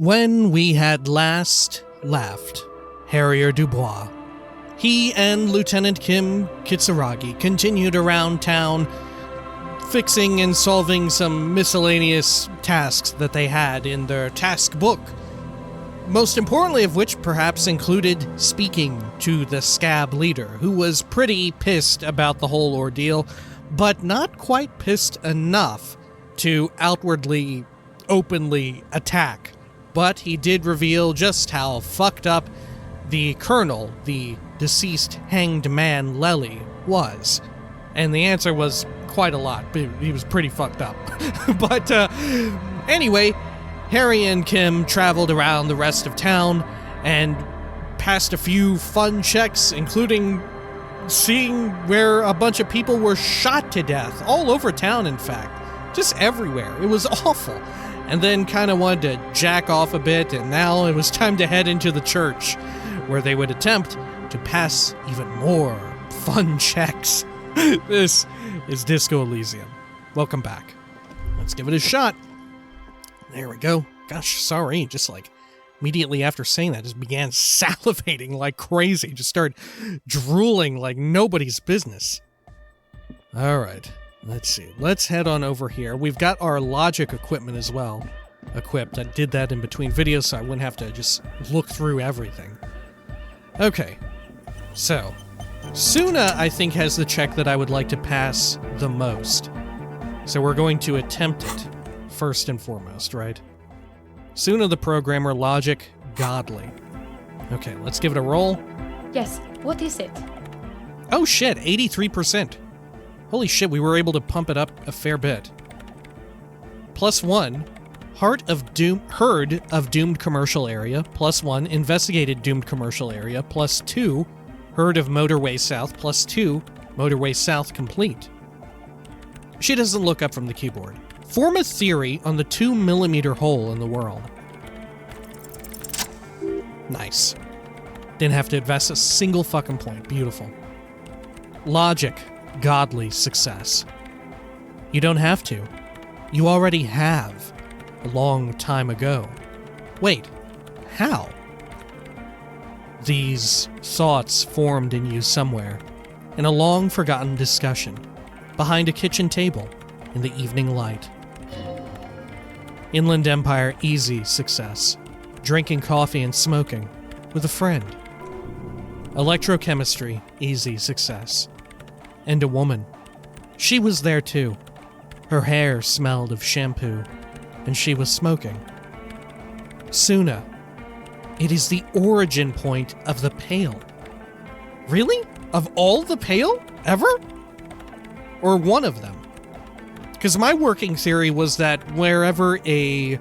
When we had last left Harrier Dubois, he and Lieutenant Kim Kitsuragi continued around town fixing and solving some miscellaneous tasks that they had in their task book. Most importantly of which perhaps included speaking to the scab leader, who was pretty pissed about the whole ordeal, but not quite pissed enough to outwardly, openly attack. But he did reveal just how fucked up the colonel, the deceased hanged man Lely, was. And the answer was quite a lot. He was pretty fucked up. But anyway, Harry and Kim traveled around the rest of town and passed a few fun checks, including seeing where a bunch of people were shot to death. All over town, in fact. Just everywhere. It was awful. And then kind of wanted to jack off a bit, and now it was time to head into the church, where they would attempt to pass even more fun checks. This is Disco Elysium. Welcome back. Let's give it a shot. There we go. Gosh, sorry. Just like immediately after saying that, just began salivating like crazy. Just started drooling like nobody's business. All right. Let's see. Let's head on over here. We've got our logic equipment as well equipped. I did that in between videos so I wouldn't have to just look through everything. Okay. So, Soona, I think, has the check that I would like to pass the most. So we're going to attempt it first and foremost, right? Soona the programmer, logic, godly. Okay, let's give it a roll. Yes, what is it? Oh shit, 83%. Holy shit, we were able to pump it up a fair bit. +1, heard of doomed commercial area. +1, investigated doomed commercial area. +2, heard of motorway south. +2, motorway south complete. She doesn't look up from the keyboard. Form a theory on the 2mm hole in the world. Nice. Didn't have to invest a single fucking point. Beautiful. Logic. Godly success. You don't have to. You already have. A long time ago. Wait. How? These thoughts formed in you somewhere, in a long-forgotten discussion, behind a kitchen table, in the evening light. Inland Empire, easy success. Drinking coffee and smoking, with a friend. Electrochemistry, easy success. And a woman. She was there too. Her hair smelled of shampoo, and she was smoking. Soona. It is the origin point of the Pale. Really? Of all the Pale? Ever? Or one of them? Because my working theory was that wherever the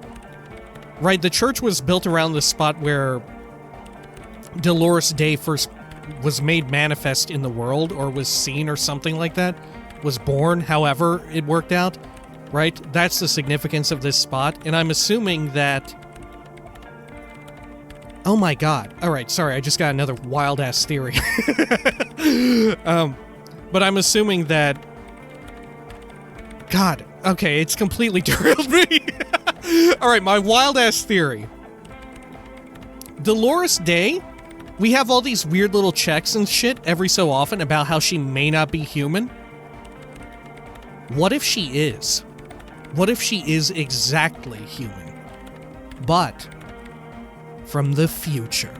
church was built around the spot where Dolores Day first was made manifest in the world, or was seen, or something like that, was born, however it worked out, right? That's the significance of this spot, and I'm assuming that... Oh my god. Alright, sorry, I just got another wild-ass theory. But I'm assuming that... God, okay, it's completely derailed me. Alright, my wild-ass theory. Dolores Day... We have all these weird little checks and shit every so often about how she may not be human. What if she is? What if she is exactly human? But from the future.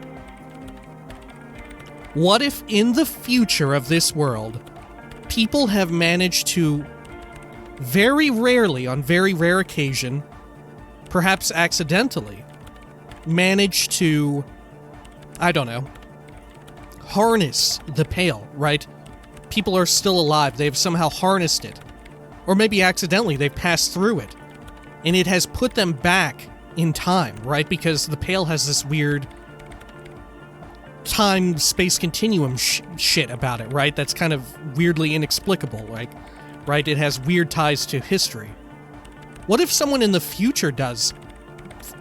What if in the future of this world, people have managed to, very rarely, on very rare occasion, perhaps accidentally, manage to... I don't know, harness the Pale, right? People are still alive. They've somehow harnessed it. Or maybe accidentally they've passed through it. And it has put them back in time, right? Because the Pale has this weird time-space continuum shit about it, right? That's kind of weirdly inexplicable, right? It has weird ties to history. What if someone in the future does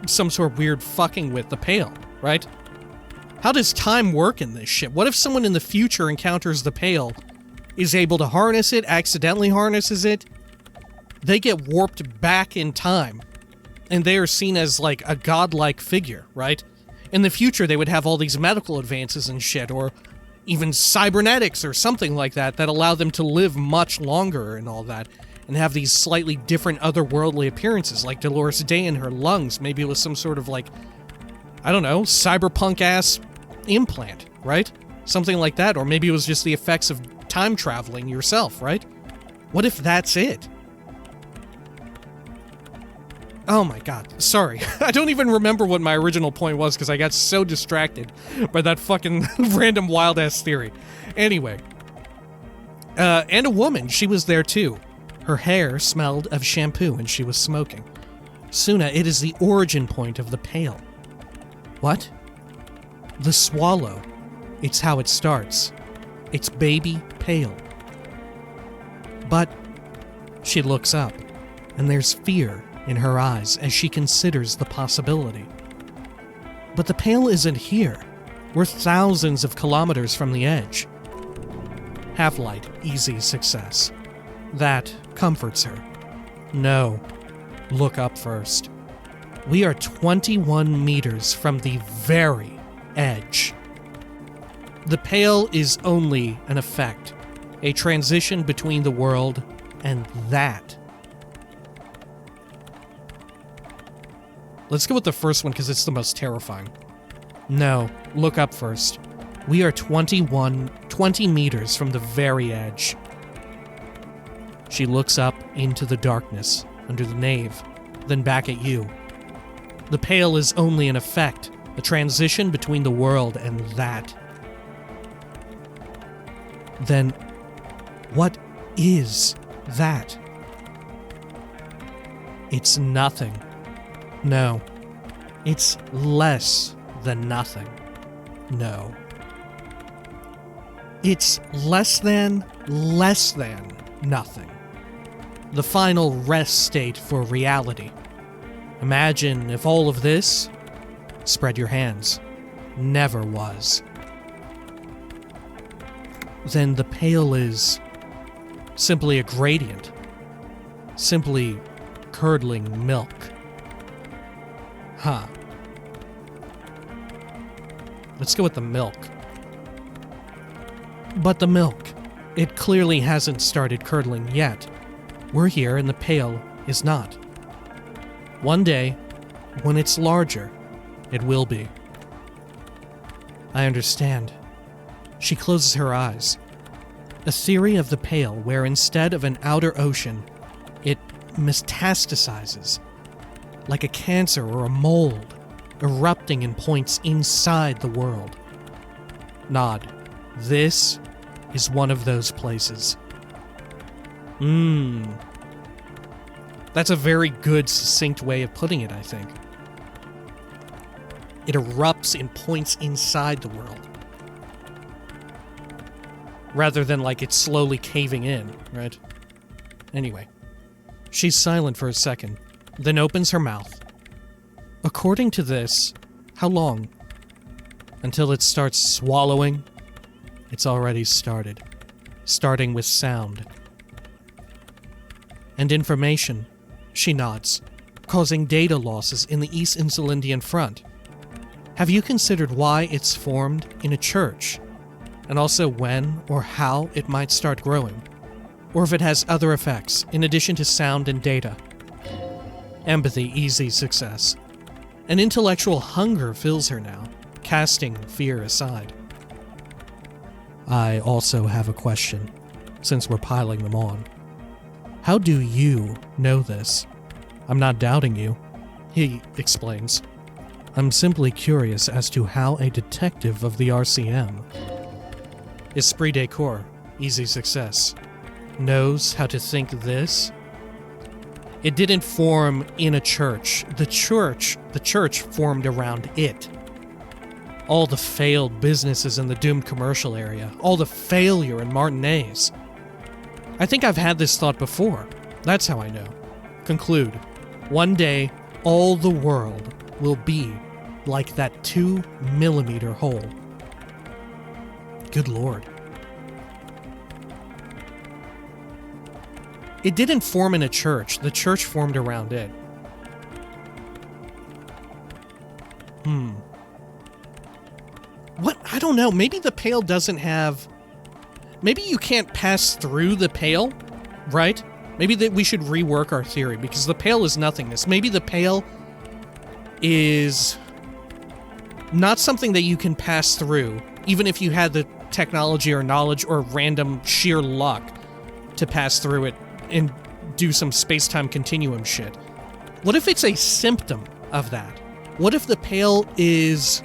some sort of weird fucking with the Pale, right? How does time work in this shit? What if someone in the future encounters the Pale, is able to harness it, accidentally harnesses it, they get warped back in time, and they are seen as like a godlike figure, right? In the future, they would have all these medical advances and shit, or even cybernetics or something like that allow them to live much longer and all that, and have these slightly different otherworldly appearances, like Dolores Day in her lungs, maybe with some sort of like, I don't know, cyberpunk-ass implant, right? Something like that, or maybe it was just the effects of time traveling yourself, right? What if that's it? Oh my god, sorry. I don't even remember what my original point was because I got so distracted by that fucking random wild-ass theory. Anyway. And a woman, she was there too. Her hair smelled of shampoo and she was smoking. Soona, it is the origin point of the Pale. What? The swallow. It's how it starts. It's baby Pale. But she looks up, and there's fear in her eyes as she considers the possibility. But the Pale isn't here. We're thousands of kilometers from the edge. Half-light, easy success. That comforts her. No, look up first. We are 21 meters from the very edge. The Pale is only an effect, a transition between the world and that. Let's go with the first one because it's the most terrifying. No, look up first. We are 20 meters from the very edge. She looks up into the darkness under the nave, then back at you. The Pale is only an effect, a transition between the world and that. Then, what is that? It's nothing. No. It's less than nothing. No. It's less than nothing. The final rest state for reality. Imagine if all of this, spread your hands, never was. Then the Pale is simply a gradient. Simply curdling milk. Huh. Let's go with the milk. But the milk, it clearly hasn't started curdling yet. We're here and the Pale is not. One day, when it's larger, it will be. I understand. She closes her eyes. A theory of the Pale where instead of an outer ocean, it metastasizes, like a cancer or a mold, erupting in points inside the world. Nod. This is one of those places. That's a very good, succinct way of putting it, I think. It erupts in points inside the world. Rather than like it's slowly caving in, right? Anyway. She's silent for a second, then opens her mouth. According to this, how long? Until it starts swallowing? It's already started. Starting with sound. And information. She nods, causing data losses in the East Insulindian front. Have you considered why it's formed in a church? And also when or how it might start growing? Or if it has other effects, in addition to sound and data? Empathy, easy success. An intellectual hunger fills her now, casting fear aside. I also have a question, since we're piling them on. How do you know this? I'm not doubting you, he explains. I'm simply curious as to how a detective of the RCM, esprit de corps, easy success, knows how to think this? It didn't form in a church. The church formed around it. All the failed businesses in the doomed commercial area. All the failure in Martinez. I think I've had this thought before. That's how I know. Conclude. One day, all the world will be like that 2-millimeter hole. Good Lord. It didn't form in a church. The church formed around it. What? I don't know. Maybe the Pale doesn't have... Maybe you can't pass through the Pale, right? Maybe that we should rework our theory, because the Pale is nothingness. Maybe the Pale is not something that you can pass through, even if you had the technology or knowledge or random sheer luck to pass through it and do some space-time continuum shit. What if it's a symptom of that? What if the Pale is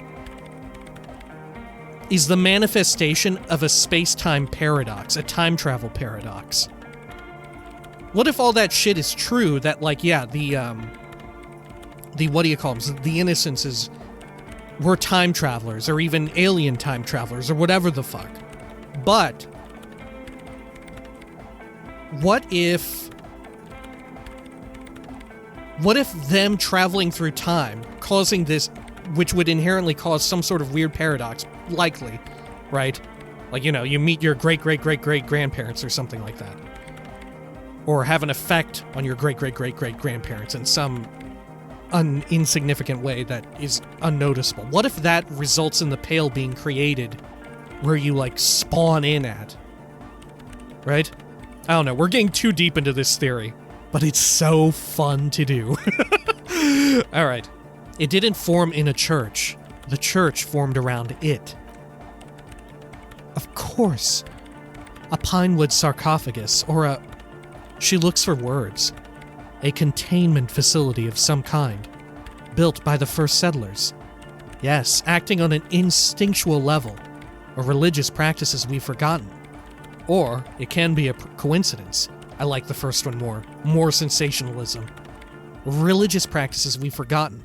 the manifestation of a space-time paradox, a time travel paradox? What if all that shit is true, that, like, yeah, the what do you call them? The Innocences were time travelers, or even alien time travelers, or whatever the fuck. But what if them traveling through time, causing this, which would inherently cause some sort of weird paradox, likely, right? Like, you know, you meet your great-great-great-great-grandparents or something like that. Or have an effect on your great-great-great-great-grandparents in some insignificant way that is unnoticeable. What if that results in the Pale being created where you, like, spawn in at? Right? I don't know. We're getting too deep into this theory, but it's so fun to do. All right. It didn't form in a church. The church formed around it. Of course. A pinewood sarcophagus, or a... She looks for words. A containment facility of some kind, built by the first settlers. Yes, acting on an instinctual level, or religious practices we've forgotten. Or it can be a coincidence. I like the first one more. More sensationalism. Religious practices we've forgotten.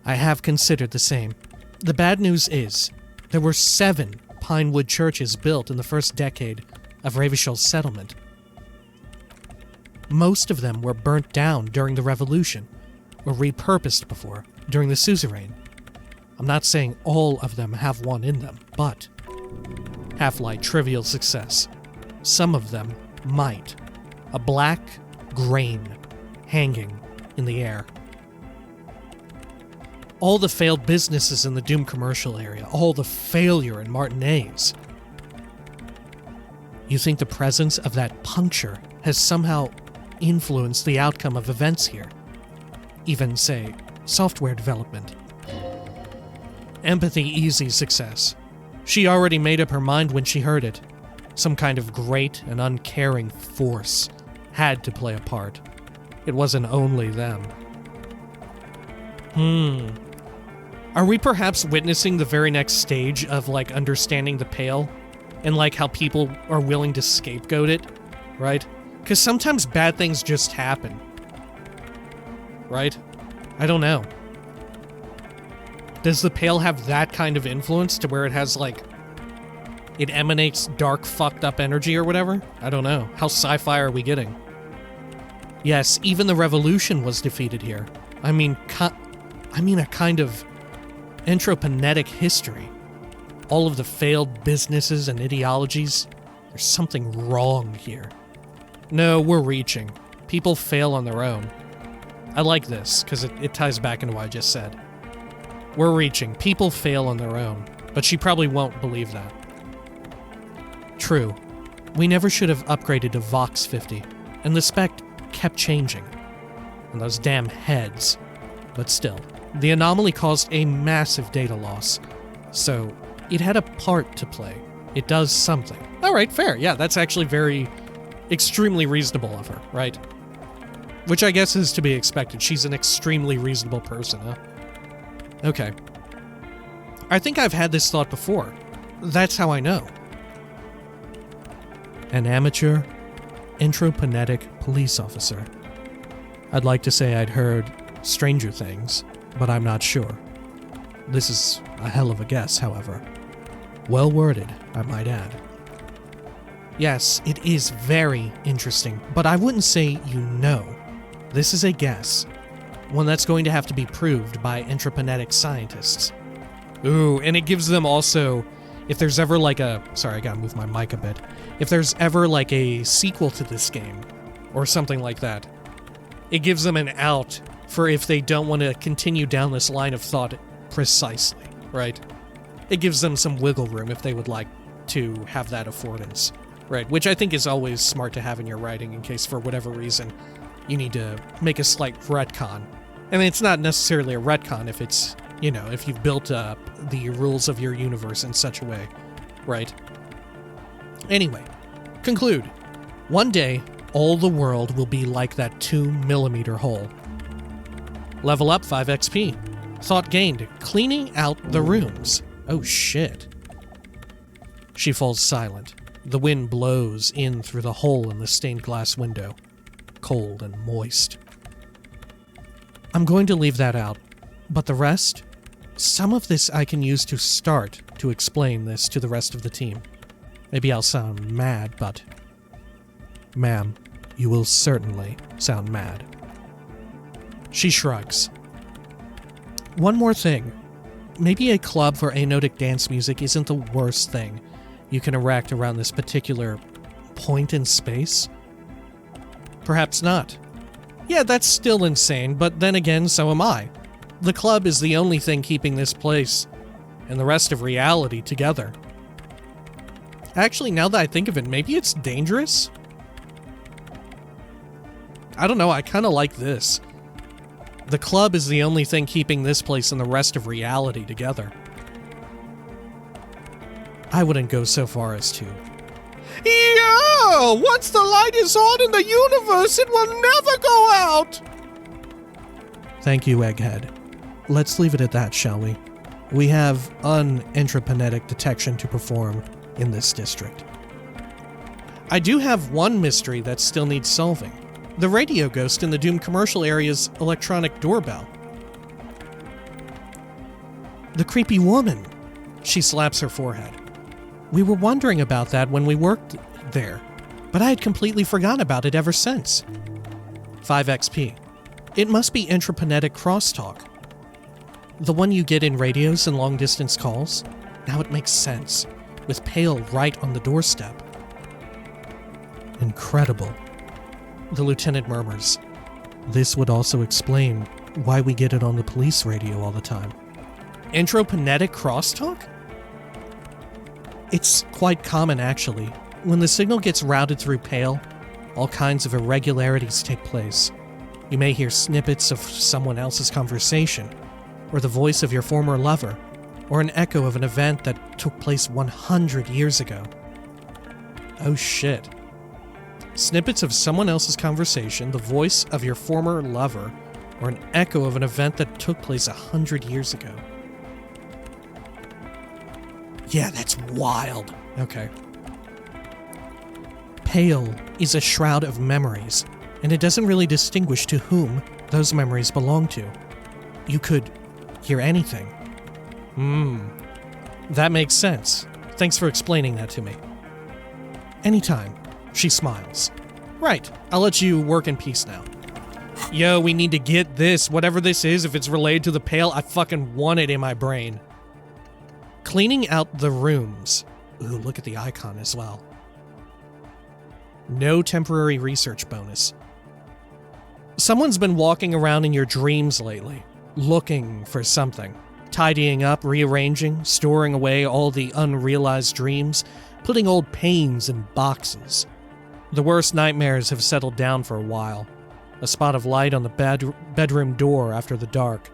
I have considered the same. The bad news is, there were 7 pinewood churches built in the first decade of Revachol's settlement. Most of them were burnt down during the Revolution, or repurposed before, during the Suzerain. I'm not saying all of them have one in them, but half-light trivial success. Some of them might. A black grain hanging in the air. All the failed businesses in the Doom commercial area, all the failure in Martinez. You think the presence of that puncture has somehow influenced the outcome of events here? Even, say, software development. Empathy easy success. She already made up her mind when she heard it. Some kind of great and uncaring force had to play a part. It wasn't only them. Are we perhaps witnessing the very next stage of, like, understanding the Pale? And, like, how people are willing to scapegoat it, right? Because sometimes bad things just happen. Right? I don't know. Does the Pale have that kind of influence to where it has, like, it emanates dark, fucked up energy or whatever? I don't know. How sci-fi are we getting? Yes, even the Revolution was defeated here. I mean a kind of anthroponetic history. All of the failed businesses and ideologies. There's something wrong here. No, we're reaching. People fail on their own. I like this, because it ties back into what I just said. We're reaching. People fail on their own. But she probably won't believe that. True. We never should have upgraded to Vox 50, and the spec kept changing. And those damn heads. But still, the anomaly caused a massive data loss. So, it had a part to play. It does something. Alright, fair. Yeah, that's actually extremely reasonable of her, right? Which I guess is to be expected. She's an extremely reasonable person, huh? Okay. I think I've had this thought before. That's how I know. An amateur, anthroponetic police officer. I'd like to say I'd heard stranger things, but I'm not sure. This is a hell of a guess, however. Well worded, I might add. Yes, it is very interesting, but I wouldn't say you know. This is a guess. One that's going to have to be proved by anthroponetic scientists. Ooh, and it gives them also, if there's ever like a... Sorry, I gotta move my mic a bit. If there's ever like a sequel to this game, or something like that, it gives them an out for if they don't want to continue down this line of thought precisely, right? It gives them some wiggle room if they would like to have that affordance, right? Which I think is always smart to have in your writing in case for whatever reason you need to make a slight retcon. I mean, it's not necessarily a retcon if it's, you know, if you've built up the rules of your universe in such a way, right? Anyway, conclude. One day, all the world will be like that 2mm hole. Level up 5 XP. Thought gained. Cleaning out the rooms. Oh shit. She falls silent. The wind blows in through the hole in the stained glass window. Cold and moist. I'm going to leave that out. But the rest? Some of this I can use to start to explain this to the rest of the team. Maybe I'll sound mad, but... Ma'am, you will certainly sound mad. She shrugs. One more thing. Maybe a club for anotic dance music isn't the worst thing you can erect around this particular point in space? Perhaps not. Yeah, that's still insane, but then again, so am I. The club is the only thing keeping this place and the rest of reality together. Actually, now that I think of it, maybe it's dangerous? I don't know, I kind of like this. The club is the only thing keeping this place and the rest of reality together. I wouldn't go so far as to... Yeah! Once the light is on in the universe, it will never go out! Thank you, Egghead. Let's leave it at that, shall we? We have un-intraplanetic detection to perform in this district. I do have one mystery that still needs solving. The radio ghost in the Doom commercial area's electronic doorbell. The creepy woman. She slaps her forehead. We were wondering about that when we worked there, but I had completely forgotten about it ever since. 5 XP. It must be intraplanetic crosstalk. The one you get in radios and long-distance calls? Now it makes sense, with Pale right on the doorstep. Incredible. The lieutenant murmurs. This would also explain why we get it on the police radio all the time. Intraplanetic crosstalk? It's quite common, actually. When the signal gets routed through Pale, all kinds of irregularities take place. You may hear snippets of someone else's conversation, or the voice of your former lover, or an echo of an event that took place 100 years ago. Oh shit. Snippets of someone else's conversation, the voice of your former lover, or an echo of an event that took place 100 years ago. Yeah, that's wild. Okay. Pale is a shroud of memories, and it doesn't really distinguish to whom those memories belong to. You could hear anything. That makes sense. Thanks for explaining that to me. Anytime. She smiles. Right, I'll let you work in peace now. Yo, we need to get this, whatever this is, if it's related to the Pale, I fucking want it in my brain. Cleaning out the rooms. Ooh, look at the icon as well. No temporary research bonus. Someone's been walking around in your dreams lately, looking for something. Tidying up, rearranging, storing away all the unrealized dreams, putting old pains in boxes. The worst nightmares have settled down for a while. A spot of light on the bedroom door after the dark.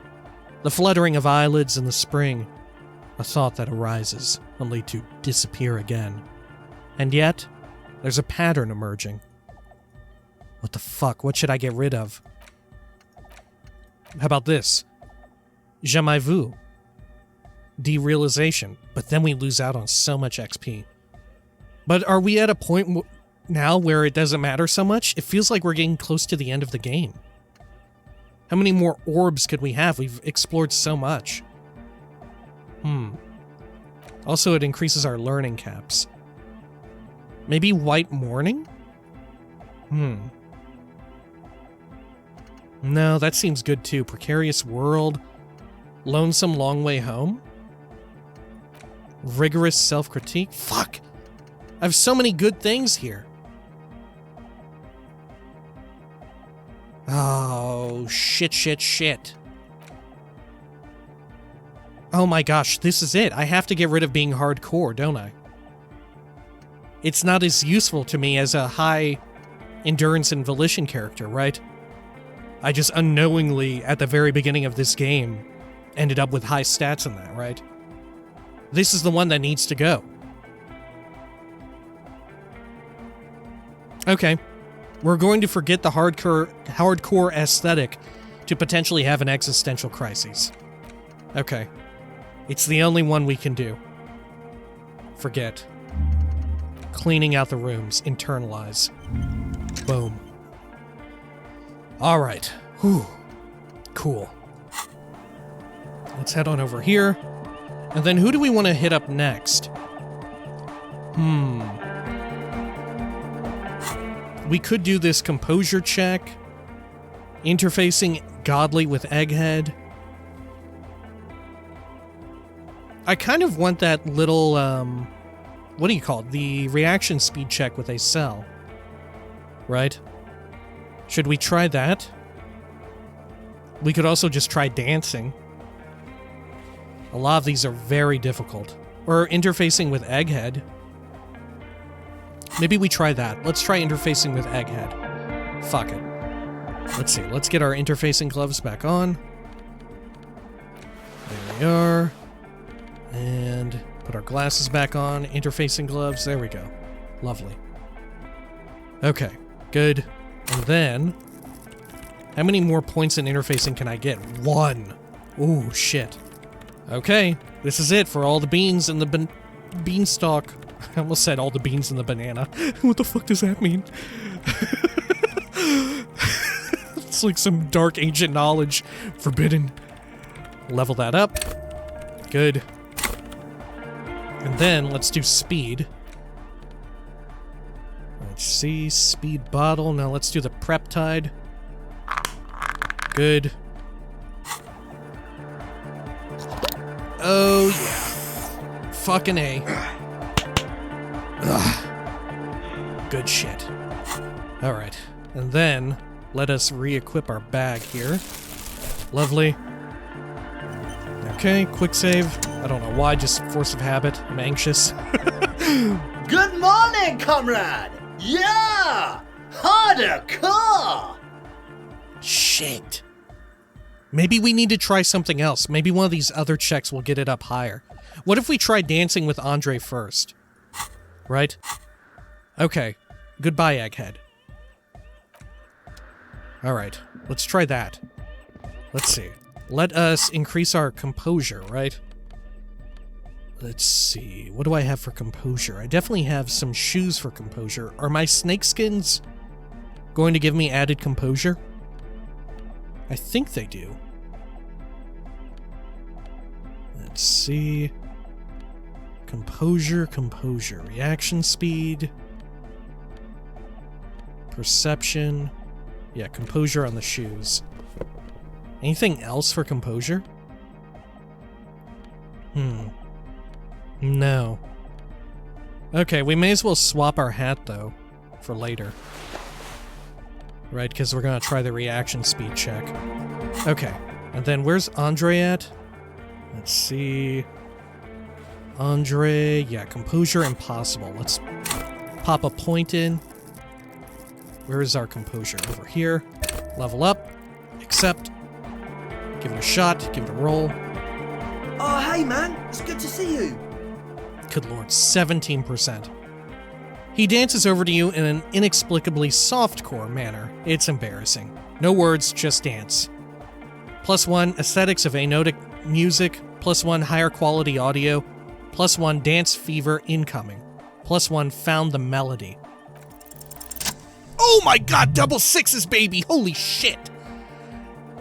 The fluttering of eyelids in the spring. A thought that arises, only to disappear again. And yet, there's a pattern emerging. What the fuck? What should I get rid of? How about this? Jamais vu. Derealization. But then we lose out on so much XP. But are we at a point now where it doesn't matter so much? It feels like we're getting close to the end of the game. How many more orbs could we have? We've explored so much. Also, it increases our learning caps. Maybe White Morning? No, that seems good too. Precarious World. Lonesome Long Way Home? Rigorous Self-Critique? Fuck! I have so many good things here. Oh, Oh, shit. Oh my gosh, this is it. I have to get rid of being hardcore, don't I? It's not as useful to me as a high endurance and volition character, right? I just unknowingly, at the very beginning of this game, ended up with high stats in that, right? This is the one that needs to go. Okay. We're going to forget the hardcore aesthetic to potentially have an existential crisis. Okay. It's the only one we can do. Forget. Cleaning out the rooms. Internalize. Boom. Alright. Whew. Cool. Let's head on over here. And then who do we want to hit up next? We could do this composure check. Interfacing Godly with Egghead. I kind of want that little, what do you call it? The reaction speed check with a cell. Right? Should we try that? We could also just try dancing. A lot of these are very difficult. Or interfacing with Egghead. Maybe we try that. Let's try interfacing with Egghead. Fuck it. Let's see. Let's get our interfacing gloves back on. There we are. And put our glasses back on. Interfacing gloves. There we go. Lovely. Okay. Good. And then... how many more points in interfacing can I get? 1. Ooh, shit. Okay. This is it for all the beans in the beanstalk. I almost said all the beans in the banana. What the fuck does that mean? It's like some dark ancient knowledge. Forbidden. Level that up. Good. And then let's do speed. Let's see. Speed bottle. Now let's do the prep tide. Good. Oh, yeah. Fucking A. Ugh. Good shit. Alright. And then, let us re-equip our bag here. Lovely. Okay, quick save. I don't know why, just force of habit. I'm anxious. Good morning, comrade! Yeah! Harder core! Shit. Maybe we need to try something else. Maybe one of these other checks will get it up higher. What if we try dancing with Andre first? Right? Okay. Goodbye, Egghead. Alright. Let's try that. Let's see. Let us increase our composure, right? Let's see. What do I have for composure? I definitely have some shoes for composure. Are my snakeskins going to give me added composure? I think they do. Let's see. Composure. Reaction speed. Perception. Yeah, composure on the shoes. Anything else for composure? No. Okay, we may as well swap our hat, though, for later. Right, because we're gonna try the reaction speed check. Okay, and then where's Andre at? Let's see... Andre... yeah, composure impossible. Let's pop a point in. Where is our composure? Over here. Level up. Accept. Give it a shot. Give it a roll. Oh, hey man, it's good to see you. Good lord, 17%. He dances over to you in an inexplicably softcore manner. It's embarrassing. No words, just dance. +1 aesthetics of anotic music. +1 higher quality audio. +1 dance fever incoming. +1 found the melody. Oh my god, double sixes, baby! Holy shit!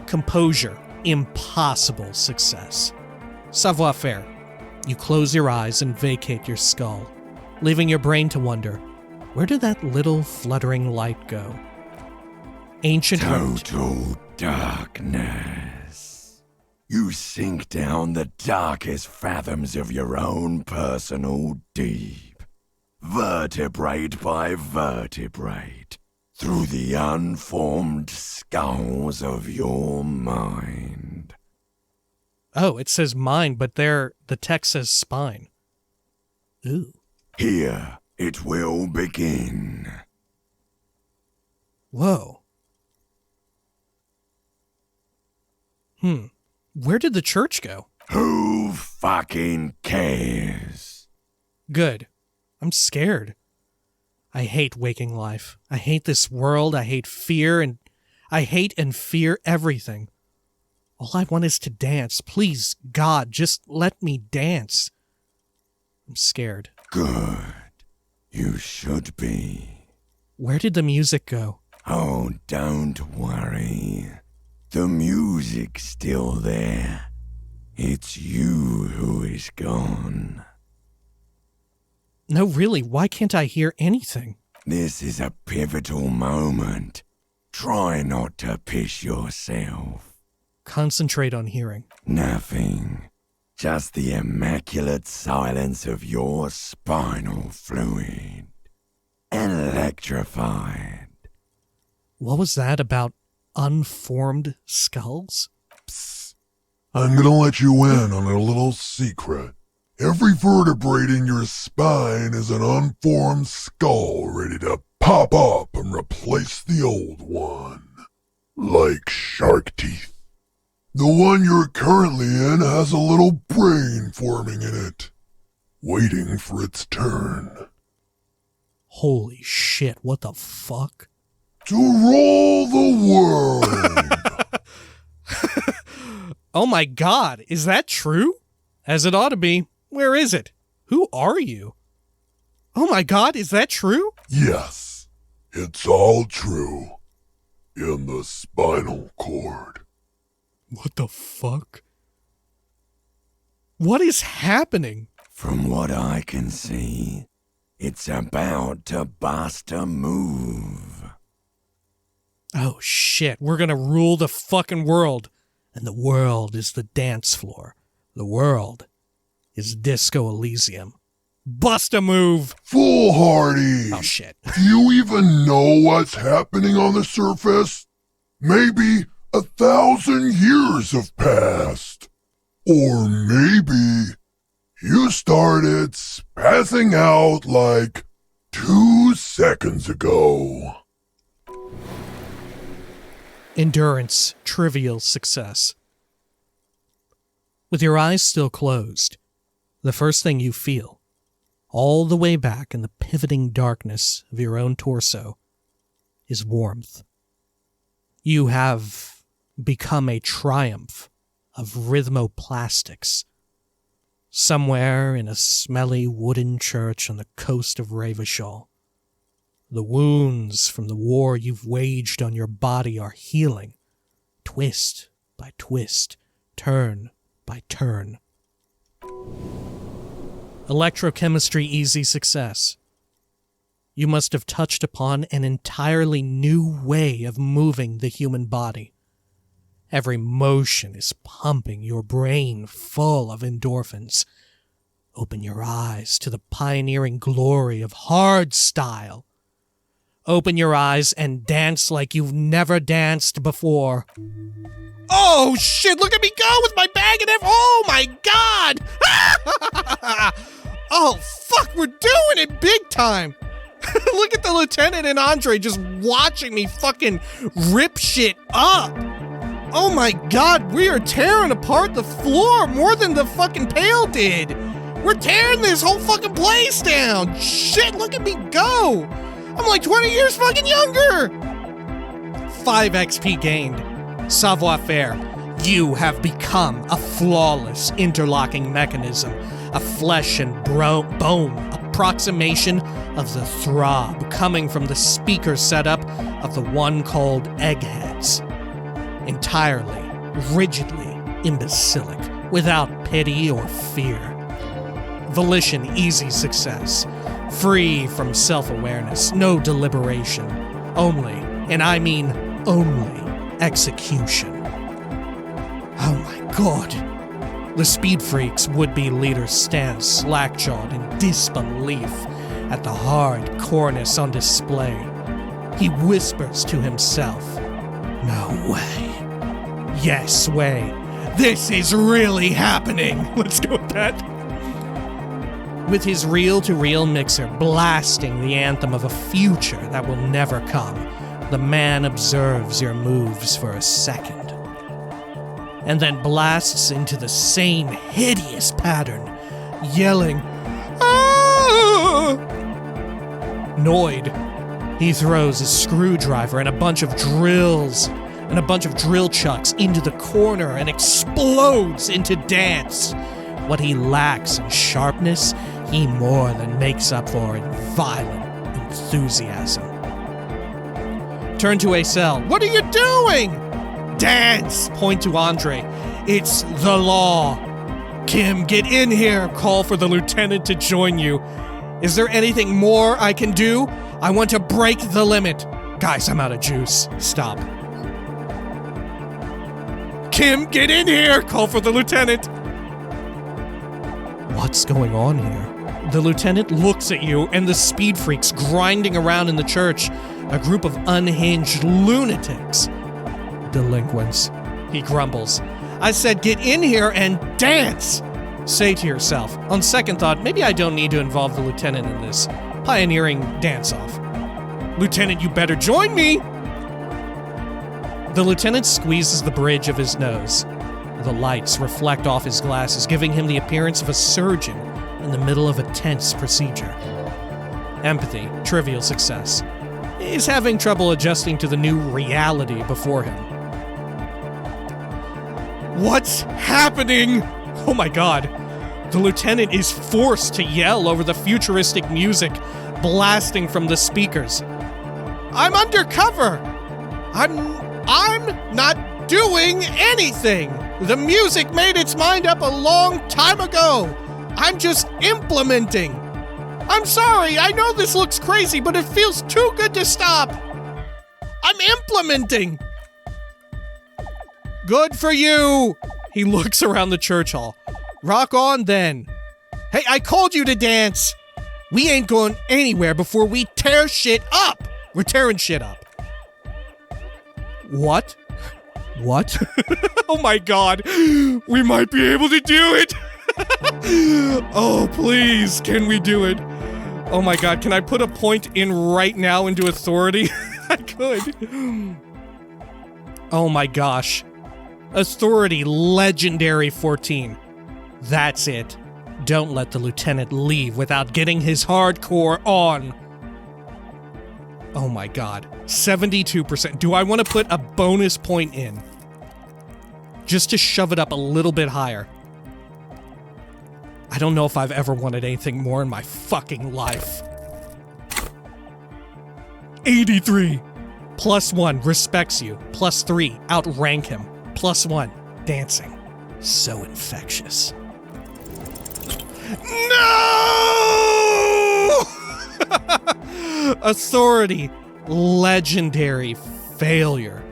Composure. Impossible success. Savoir faire. You close your eyes and vacate your skull, leaving your brain to wonder, where did that little fluttering light go? Ancient Total darkness. You sink down the darkest fathoms of your own personal deep, vertebrate by vertebrate, through the unformed skulls of your mind. Oh, it says mind, but there the text says spine. Ooh. Here it will begin. Whoa. Where did the church go? Who fucking cares? Good. I'm scared. I hate waking life. I hate this world. I hate fear, and I hate and fear everything. All I want is to dance. Please, God, just let me dance. I'm scared. Good. You should be. Where did the music go? Oh, don't worry. The music's still there. It's you who is gone. No, really, why can't I hear anything? This is a pivotal moment. Try not to piss yourself. Concentrate on hearing. Nothing. Just the immaculate silence of your spinal fluid. Electrified. What was that about unformed skulls? Psst. I'm gonna let you in on a little secret. Every vertebrae in your spine is an unformed skull ready to pop up and replace the old one. Like shark teeth. The one you're currently in has a little brain forming in it, waiting for its turn. Holy shit, what the fuck? To rule the world! Oh my god, is that true? As it ought to be. Where is it? Who are you? Oh my god, is that true? Yes, it's all true. In the spinal cord. What the fuck? What is happening? From what I can see, it's about to bust a move. Oh shit, we're gonna rule the fucking world. And the world is the dance floor. The world is Disco Elysium. Bust a move! Foolhardy! Oh shit. Do you even know what's happening on the surface? Maybe 1,000 years have passed. Or maybe you started spazzing out like 2 seconds ago. Endurance, trivial success. With your eyes still closed, the first thing you feel, all the way back in the pivoting darkness of your own torso, is warmth. You have become a triumph of rhythmoplastics. Somewhere in a smelly wooden church on the coast of Revachol, the wounds from the war you've waged on your body are healing, twist by twist, turn by turn. Electrochemistry easy success. You must have touched upon an entirely new way of moving the human body. Every motion is pumping your brain full of endorphins. Open your eyes to the pioneering glory of hard style. Open your eyes and dance like you've never danced before. Oh shit, look at me go with my bag and everything. Oh my god! Oh fuck, we're doing it big time! Look at the lieutenant and Andre just watching me fucking rip shit up! Oh my god, we are tearing apart the floor more than the fucking Pale did! We're tearing this whole fucking place down! Shit, look at me go! I'm like 20 years fucking younger! 5 XP gained. Savoir-faire. You have become a flawless interlocking mechanism, a flesh and bone approximation of the throb coming from the speaker setup of the one called Eggheads. Entirely, rigidly imbecilic, without pity or fear. Volition easy success. Free from self-awareness, no deliberation. Only, and I mean only, execution. Oh my god. The Speed Freak's would-be leader stands slack-jawed in disbelief at the hard coreness on display. He whispers to himself, "No way. Yes way. This is really happening." Let's go with that. With his reel-to-reel mixer blasting the anthem of a future that will never come, the man observes your moves for a second, and then blasts into the same hideous pattern, yelling, "Ah!" Annoyed, he throws a screwdriver and a bunch of drills and a bunch of drill chucks into the corner and explodes into dance. What he lacks in sharpness, he more than makes up for in violent enthusiasm. Turn to Acel. "What are you doing?" "Dance!" Point to Andre. "It's the law." "Kim, get in here!" Call for the lieutenant to join you. "Is there anything more I can do? I want to break the limit." "Guys, I'm out of juice." "Stop." "Kim, get in here!" Call for the lieutenant. What's going on here? The lieutenant looks at you and the speed freaks grinding around in the church, a group of unhinged lunatics. "Delinquents," he grumbles. "I said get in here and dance!" Say to yourself, on second thought, maybe I don't need to involve the lieutenant in this pioneering dance-off. "Lieutenant, you better join me!" The lieutenant squeezes the bridge of his nose. The lights reflect off his glasses, giving him the appearance of a surgeon in the middle of a tense procedure. Empathy, trivial success. He's having trouble adjusting to the new reality before him. What's happening? Oh my god. The lieutenant is forced to yell over the futuristic music blasting from the speakers. "I'm undercover! I'm not doing anything! The music made its mind up a long time ago! I'm just implementing! I'm sorry, I know this looks crazy, but it feels too good to stop! I'm implementing!" "Good for you!" He looks around the church hall. "Rock on then. Hey, I called you to dance! We ain't going anywhere before we tear shit up! We're tearing shit up." What? What? Oh my god! We might be able to do it! Oh, please, can we do it? Oh my god, can I put a point in right now into authority? I could. Oh my gosh. Authority legendary 14. That's it. Don't let the lieutenant leave without getting his hardcore on. Oh my god. 72%. Do I want to put a bonus point in? Just to shove it up a little bit higher. I don't know if I've ever wanted anything more in my fucking life. 83. +1, respects you. +3, outrank him. +1, dancing. So infectious. No! Authority, legendary failure.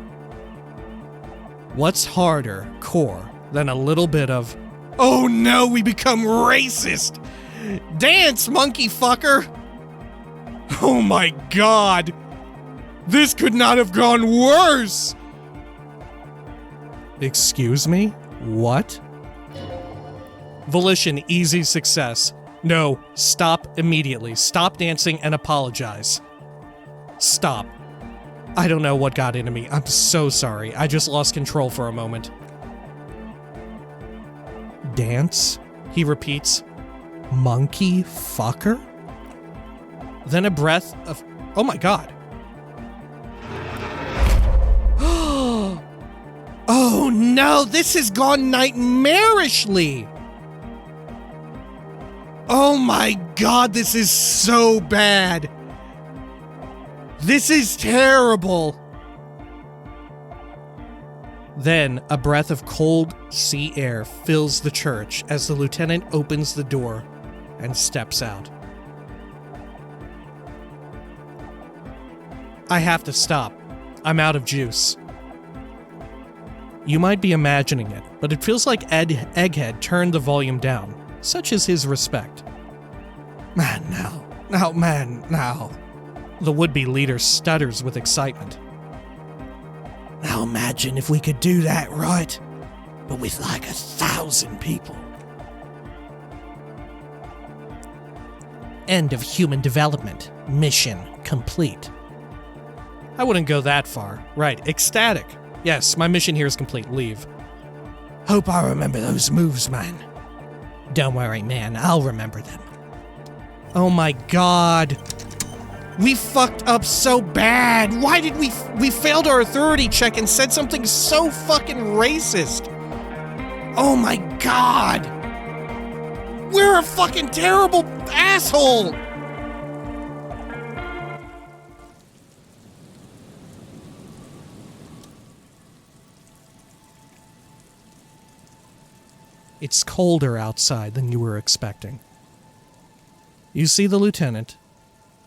What's harder, core, than a little bit of, "Oh no, we become racist! Dance, monkey fucker!" Oh my god! This could not have gone worse! Excuse me? What? Volition, easy success. No, stop immediately. Stop dancing and apologize. Stop. I don't know what got into me. I'm so sorry. I just lost control for a moment. Dance? He repeats. Monkey fucker? Then a breath of... Oh my god. Oh no, this has gone nightmarishly! Oh my god, this is so bad! This is terrible! Then, a breath of cold sea air fills the church as the lieutenant opens the door and steps out. I have to stop. I'm out of juice. You might be imagining it, but it feels like Egghead turned the volume down. Such is his respect. Man, now. The would-be leader stutters with excitement. Now imagine if we could do that right, but with like 1,000 people. End of human development. Mission complete. I wouldn't go that far. Right, ecstatic. Yes, my mission here is complete. Leave. Hope I remember those moves, man. Don't worry, man. I'll remember them. Oh my god. We fucked up so bad. Why did we failed our authority check and said something so fucking racist? Oh my god. We're a fucking terrible asshole. It's colder outside than you were expecting. You see the lieutenant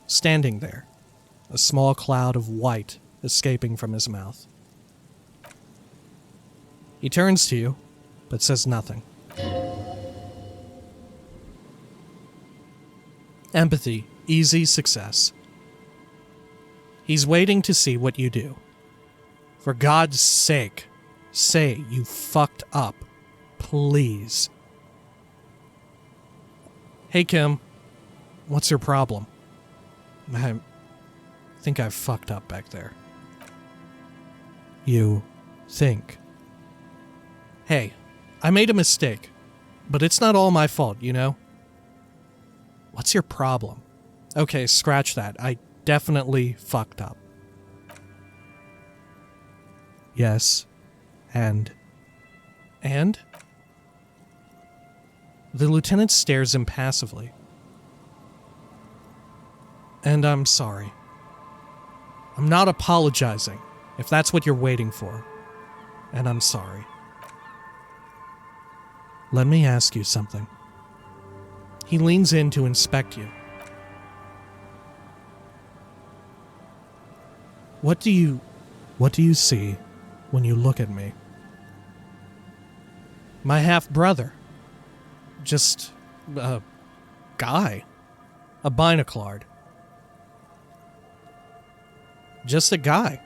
standing there, a small cloud of white escaping from his mouth. He turns to you, but says nothing. Empathy, easy success. He's waiting to see what you do. For God's sake, say you fucked up. Please. Hey, Kim. What's your problem? I think I fucked up back there. You think? Hey, I made a mistake, but it's not all my fault, you know? What's your problem? Okay, scratch that. I definitely fucked up. Yes. And? The lieutenant stares impassively. And I'm sorry. I'm not apologizing, if that's what you're waiting for. And I'm sorry. Let me ask you something. He leans in to inspect you. What do you see when you look at me? My half-brother. Just a guy. A binoclard. Just a guy.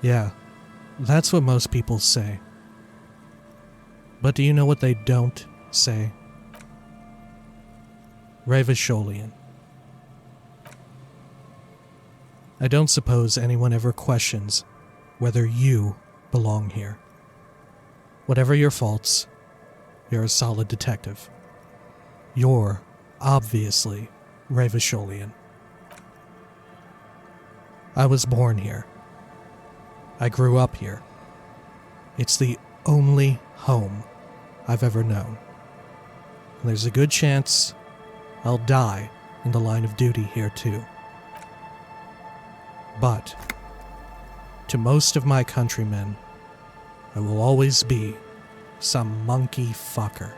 Yeah, that's what most people say. But do you know what they don't say? Revacholian. I don't suppose anyone ever questions whether you belong here. Whatever your faults, you're a solid detective. You're obviously Revacholian. I was born here. I grew up here. It's the only home I've ever known. And there's a good chance I'll die in the line of duty here too. But to most of my countrymen, I will always be some monkey fucker.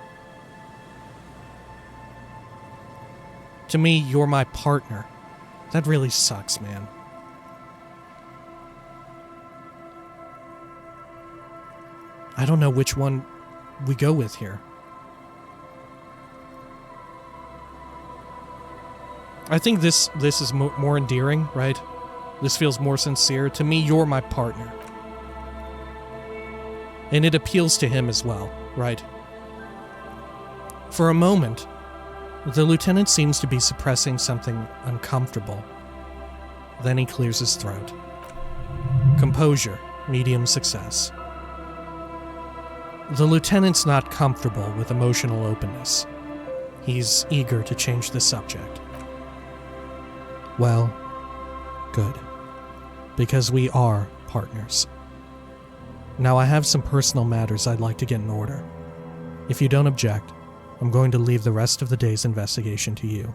To me, you're my partner. That really sucks, man. I don't know which one we go with here. I think this is more endearing, right? This feels more sincere. To me, you're my partner. And it appeals to him as well, right? For a moment, the lieutenant seems to be suppressing something uncomfortable. Then he clears his throat. Composure, medium success. The lieutenant's not comfortable with emotional openness. He's eager to change the subject. Well, good. Because we are partners. Now I have some personal matters I'd like to get in order. If you don't object, I'm going to leave the rest of the day's investigation to you.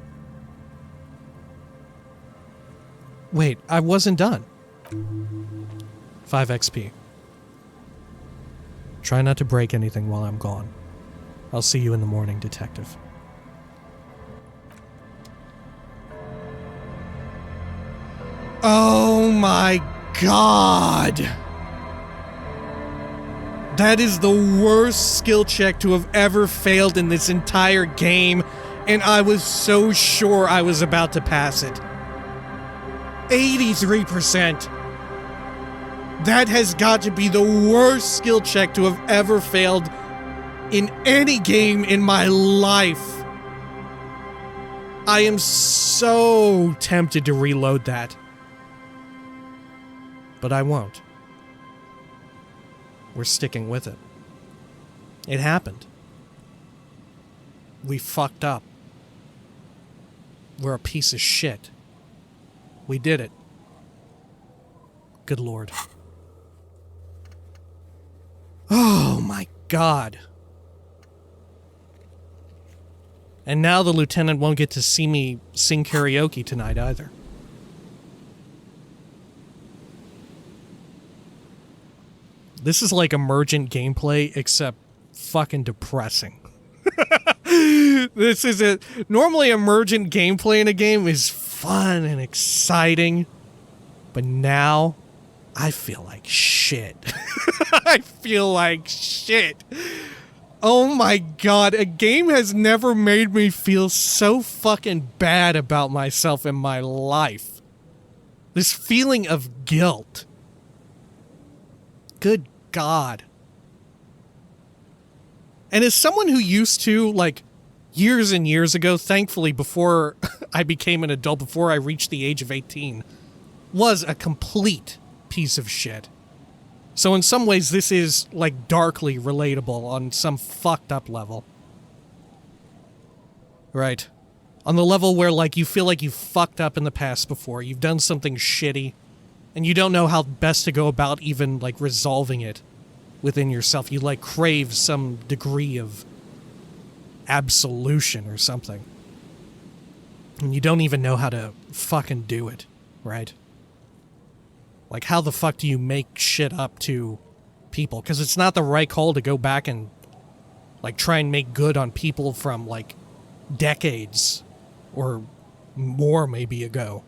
Wait, I wasn't done. 5 XP. Try not to break anything while I'm gone. I'll see you in the morning, detective. Oh my god! That is the worst skill check to have ever failed in this entire game, and I was so sure I was about to pass it. 83%. That has got to be the worst skill check to have ever failed in any game in my life. I am so tempted to reload that. But I won't. We're sticking with it. It happened. We fucked up. We're a piece of shit. We did it. Good Lord. Oh my God. And now the lieutenant won't get to see me sing karaoke tonight either. This is like emergent gameplay, except fucking depressing. This is it. Normally emergent gameplay in a game is fun and exciting. But now, I feel like shit. I feel like shit. Oh my God, a game has never made me feel so fucking bad about myself in my life. This feeling of guilt. Good God. And as someone who used to, like, years and years ago, thankfully before I became an adult, before I reached the age of 18, was a complete piece of shit. So in some ways, this is, like, darkly relatable on some fucked up level. Right. On the level where, like, you feel like you fucked up in the past before, you've done something shitty, and you don't know how best to go about even, like, resolving it within yourself. You, like, crave some degree of absolution or something. And you don't even know how to fucking do it, right? Like, how the fuck do you make shit up to people? Because it's not the right call to go back and, like, try and make good on people from, like, decades or more maybe ago,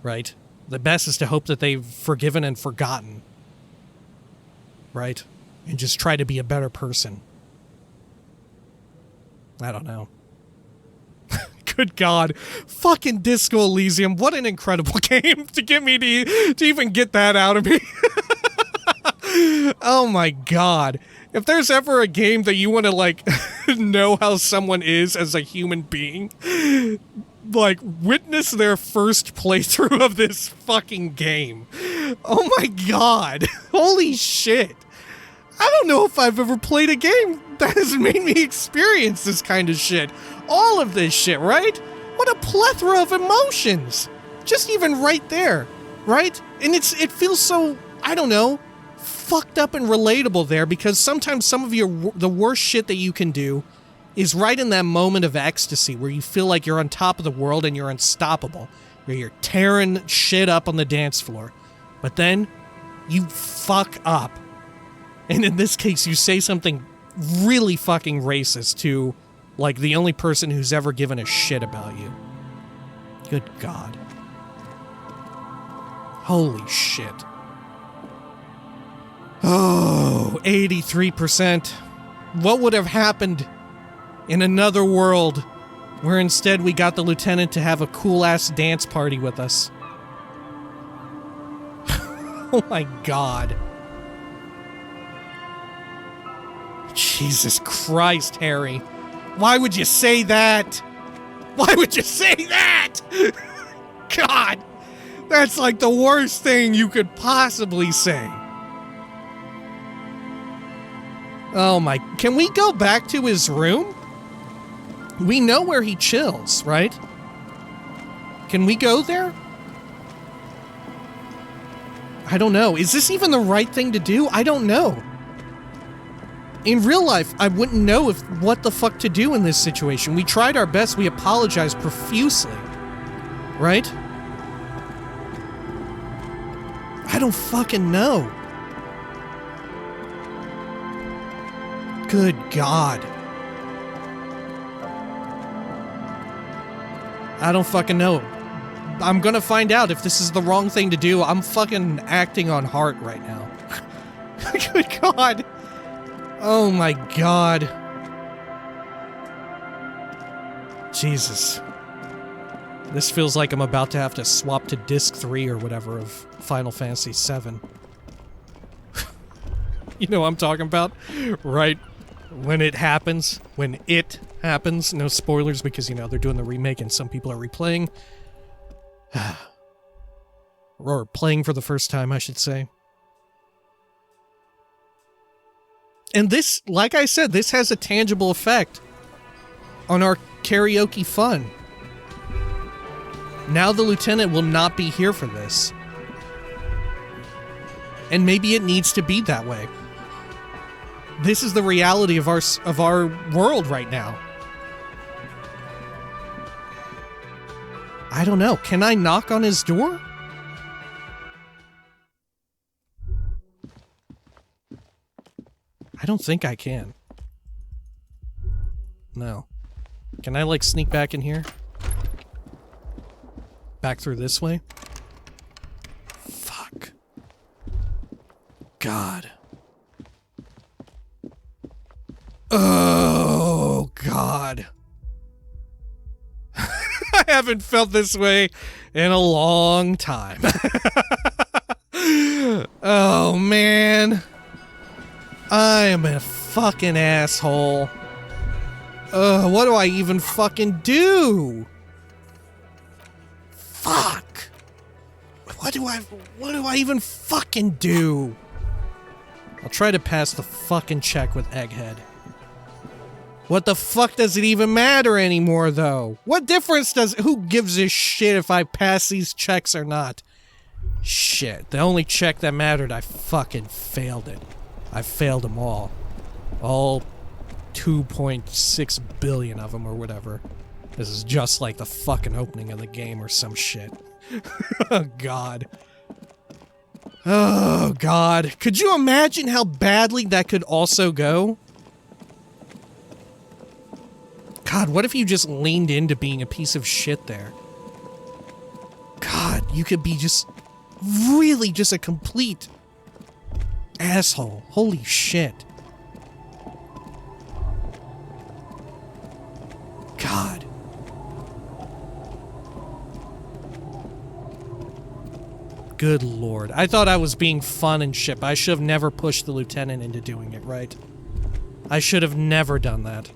right? The best is to hope that they've forgiven and forgotten, right? And just try to be a better person. I don't know. Good God. Fucking Disco Elysium. What an incredible game to get me to even get that out of me. Oh my God. If there's ever a game that you want to, like, know how someone is as a human being, like, witness their first playthrough of this fucking game. Oh my God. Holy shit. I don't know if I've ever played a game that has made me experience this kind of shit. All of this shit, right? What a plethora of emotions. Just even right there, right? And it feels so, I don't know, fucked up and relatable there, because sometimes some of the worst shit that you can do is right in that moment of ecstasy where you feel like you're on top of the world and you're unstoppable, where you're tearing shit up on the dance floor. But then you fuck up. And in this case, you say something really fucking racist to, like, the only person who's ever given a shit about you. Good God. Holy shit. Oh, 83%. What would have happened in another world where instead we got the lieutenant to have a cool-ass dance party with us? Oh my God. Jesus Christ, Harry. Why would you say that? Why would you say that? God, that's like the worst thing you could possibly say. Oh my, can we go back to his room? We know where he chills, right? Can we go there? I don't know. Is this even the right thing to do? I don't know. In real life, I wouldn't know what the fuck to do in this situation. We tried our best. We apologized profusely. Right? I don't fucking know. Good God. I don't fucking know. I'm gonna find out if this is the wrong thing to do. I'm fucking acting on heart right now. Good God. Oh my God. Jesus. This feels like I'm about to have to swap to disc 3 or whatever of Final Fantasy VII. You know what I'm talking about? Right when it happens. When it happens. No spoilers because, you know, they're doing the remake and some people are replaying. Or playing for the first time, I should say. And this, like I said, this has a tangible effect on our karaoke fun. Now the lieutenant will not be here for this. And maybe it needs to be that way. This is the reality of our world right now. I don't know. Can I knock on his door? I don't think I can. No. Can I, like, sneak back in here? Back through this way? Fuck. God. Oh, God. I haven't felt this way in a long time. Oh, man. I am a fucking asshole. What do I even fucking do? Fuck. What do I even fucking do? I'll try to pass the fucking check with Egghead. What the fuck does it even matter anymore, though? What difference does... Who gives a shit if I pass these checks or not? Shit. The only check that mattered, I fucking failed it. I failed them all. All 2.6 billion of them or whatever. This is just like the fucking opening of the game or some shit. Oh, God. Oh, God. Could you imagine how badly that could also go? God, what if you just leaned into being a piece of shit there? God, you could be just really just a complete asshole. Holy shit. God. Good lord. I thought I was being fun and shit, but I should have never pushed the lieutenant into doing it, right? I should have never done that.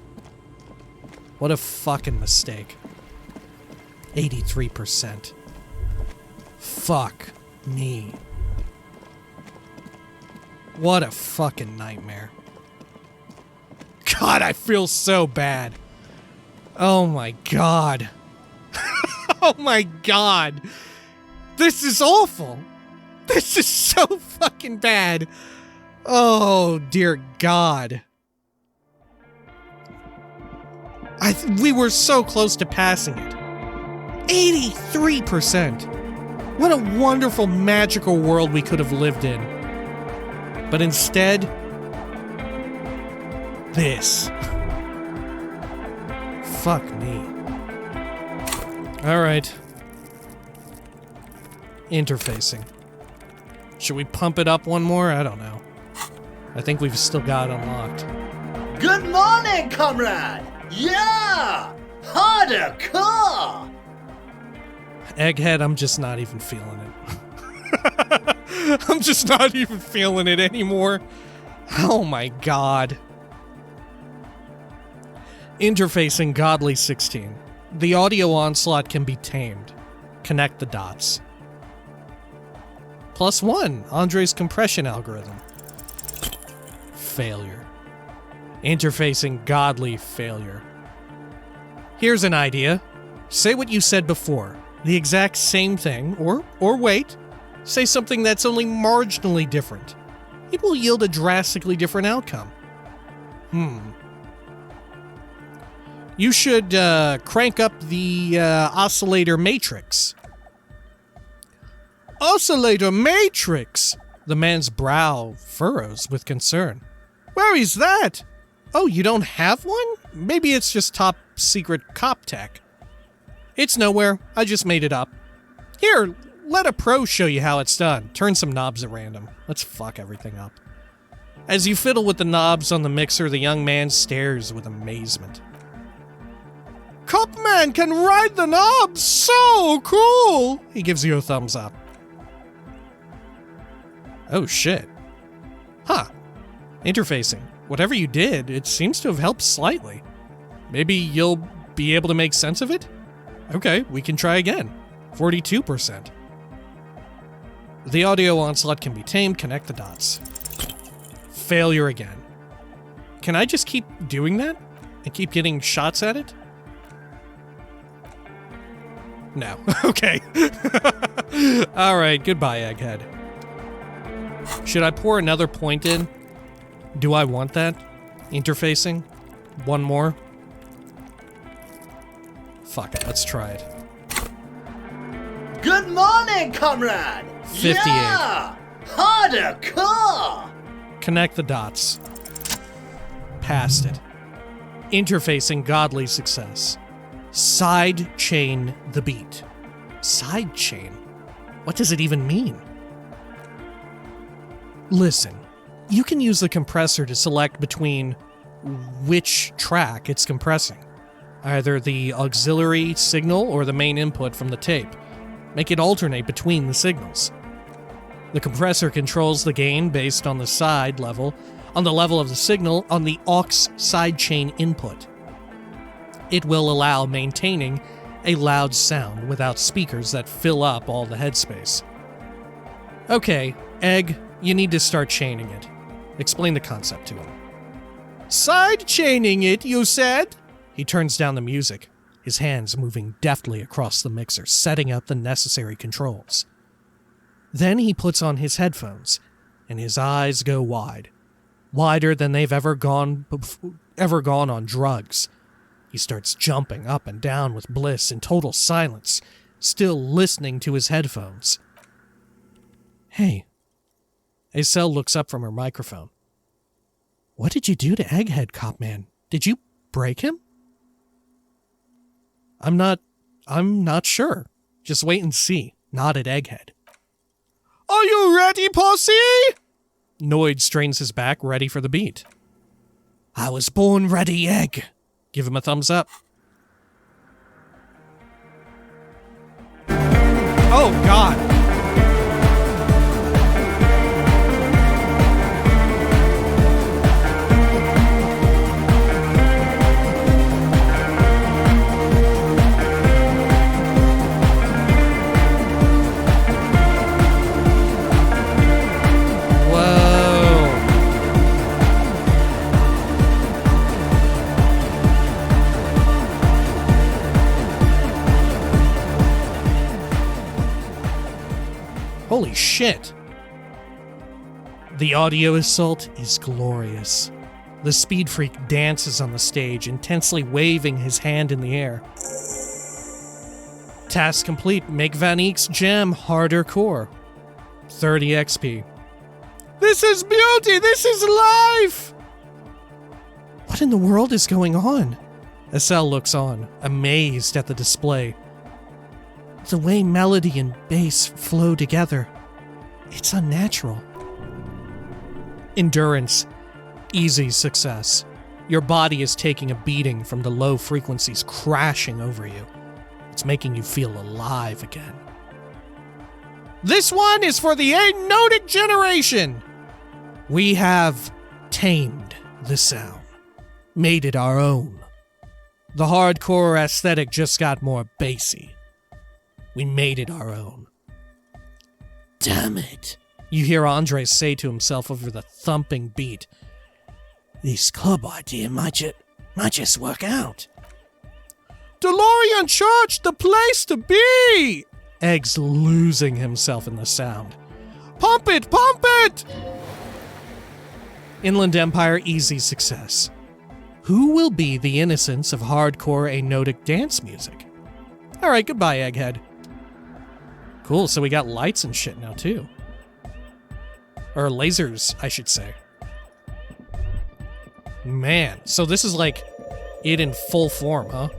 What a fucking mistake. 83%. Fuck me. What a fucking nightmare. God, I feel so bad. Oh my God. Oh my God. This is awful. This is so fucking bad. Oh, dear God. We were so close to passing it. 83%. What a wonderful, magical world we could have lived in. But instead, this. Fuck me. Alright. Interfacing. Should we pump it up one more? I don't know. I think we've still got it unlocked. Good morning, comrade! Yeah! Harder core! Egghead, I'm just not even feeling it. I'm just not even feeling it anymore. Oh my God. Interfacing Godly 16. The audio onslaught can be tamed. Connect the dots. +1, Andre's compression algorithm. Failure. Interfacing Godly failure. Here's an idea. Say what you said before. The exact same thing, or wait. Say something that's only marginally different. It will yield a drastically different outcome. You should crank up the oscillator matrix. Oscillator matrix! The man's brow furrows with concern. Where is that? Oh, you don't have one? Maybe it's just top secret cop tech. It's nowhere. I just made it up. Here, let a pro show you how it's done. Turn some knobs at random. Let's fuck everything up. As you fiddle with the knobs on the mixer, the young man stares with amazement. Copman can ride the knob! So cool! He gives you a thumbs up. Oh shit. Huh. Interfacing. Whatever you did, it seems to have helped slightly. Maybe you'll be able to make sense of it? Okay, we can try again. 42%. The audio onslaught can be tamed. Connect the dots. Failure again. Can I just keep doing that? And keep getting shots at it? No. Okay. Alright, goodbye, Egghead. Should I pour another point in? Do I want that? Interfacing? One more? Fuck it, let's try it. Good morning, comrade! 58. Yeah! Harder core! Connect the dots. Passed it. Interfacing, godly success. Side chain the beat. Side chain? What does it even mean? Listen, you can use the compressor to select between which track it's compressing. Either the auxiliary signal or the main input from the tape. Make it alternate between the signals. The compressor controls the gain based on the side level, on the level of the signal, on the aux sidechain input. It will allow maintaining a loud sound without speakers that fill up all the headspace. Okay, Egg, you need to start chaining it. Explain the concept to him. Side chaining it, you said? He turns down the music, his hands moving deftly across the mixer, setting up the necessary controls. Then he puts on his headphones, and his eyes go wide. Wider than they've ever gone on drugs. He starts jumping up and down with bliss in total silence, still listening to his headphones. Hey. Acel looks up from her microphone. What did you do to Egghead, Copman? Did you break him? I'm not sure. Just wait and see. Nodded Egghead. Are you ready, posse? Noid strains his back, ready for the beat. I was born ready, Egg. Give him a thumbs up. Oh, God. Holy shit. The audio assault is glorious. The Speed Freak dances on the stage, intensely waving his hand in the air. Task complete. Make Van Eek's gem harder core. 30 XP. This is beauty! This is life! What in the world is going on? Acel looks on, amazed at the display. The way melody and bass flow together, it's unnatural. Endurance, easy success. Your body is taking a beating from the low frequencies crashing over you. It's making you feel alive again. This one is for the anodic generation! We have tamed the sound, made it our own. The hardcore aesthetic just got more bassy. We made it our own. Damn it, you hear Andres say to himself over the thumping beat. This club idea might just work out. DeLorean Church, the place to be! Egg's losing himself in the sound. Pump it, pump it! Inland Empire, easy success. Who will be the innocence of hardcore anodic dance music? Alright, goodbye, Egghead. Cool, so we got lights and shit now, too. Or lasers, I should say. Man, so this is like it in full form, huh?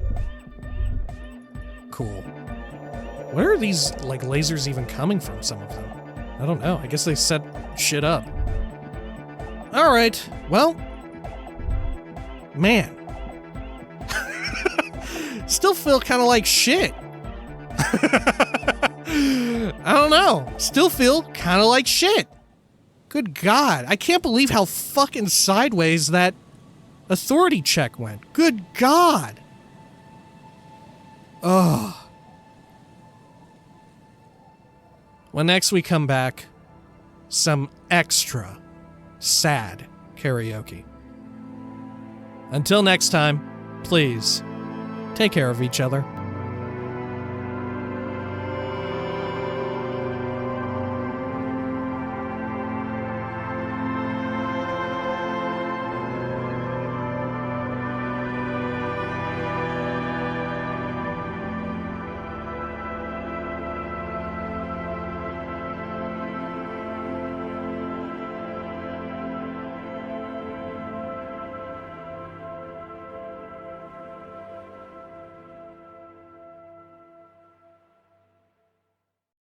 Cool. Where are these, like, lasers even coming from, some of them? I don't know. I guess they set shit up. Alright, well... Man. Still feel kind of like shit. I don't know. Still feel kind of like shit. Good God. I can't believe how fucking sideways that authority check went. Good God. Ugh. When next we come back, some extra sad karaoke. Until next time, please take care of each other.